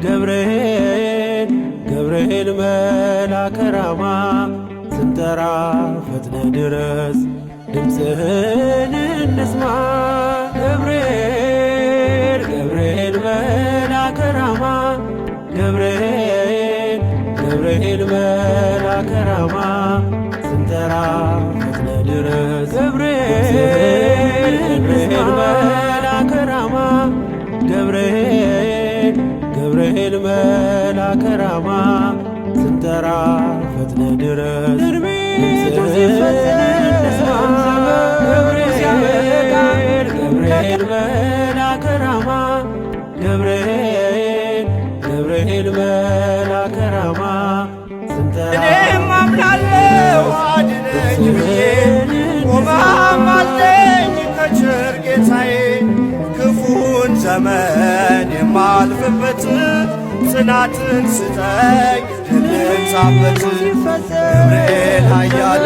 ገብርኤል ገብርኤል መልአከ ራማ ስንጠራ ፈጥነ ድረስ ድምፅህን እንስማ። ገብርኤል ገብርኤል መልአከ ራማ ገብርኤል ገብርኤል መልአከ ራማ ስንጠራ ፈጥነ ድረስ ገብርኤል ገብርኤል መልአከ ራማ ገብርኤል ገብርኤል መልአከ ራማ ስንጠራ ፈጥነ ድረስ ገብርኤል ገብርኤል መልአከ ራማ ገብርኤል ገብርኤል መልአከ ራማ ስንጠራ እኔም አምናለሁ አድነኝ ብዬ ቆመህም አለኝ ከቸር ጌታዬ ክፉን ዘመን የማልፍበት ጽናትን ስጠኝ ልንሳበት ገብርኤል ኃያል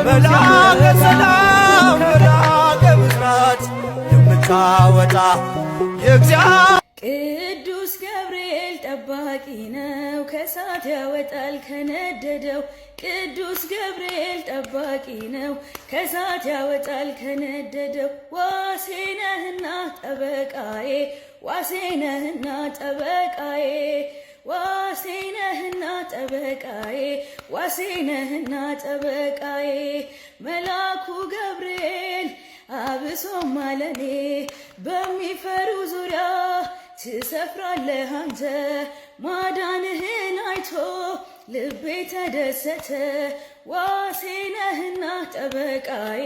መልአከ ሰላም መልአከ ብስራት የምታወጣ ቅዱስ ገብርኤል ጠባቂ ነው ከእሳት ያወጣል ከነደደው። ቅዱስ ገብርኤል ጠባቂ ነው ከእሳት ያወጣል ከነደደው። ዋሴ ነህና ጠበቃዬ ዋሴ ነህና ጠበቃዬ ዋሴ ነህና ጠበቃዬ ዋሴ ነህና ጠበቃዬ። መልአኩ ገብርኤል አብሶም አለኔ በሚፈሩ ዙሪያ ትሰፍራለህ አንተ። ማዳንህን አይቶ ልቤ ተደሰተ። ዋሴ ነህና ጠበቃዬ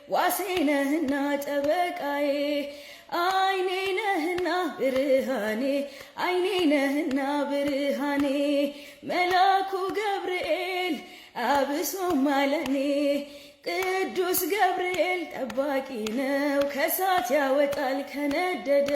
ዋሴ ነህና ጠበቃዬ። አይኔ ነህና ብርሃኔ አይኔ ነህና ብርሃኔ። መልአኩ ገብርኤል አብሶም አለኔ ቅዱስ ገብርኤል ጠባቂ ነው ከእሳት ያወጣል ከነደደ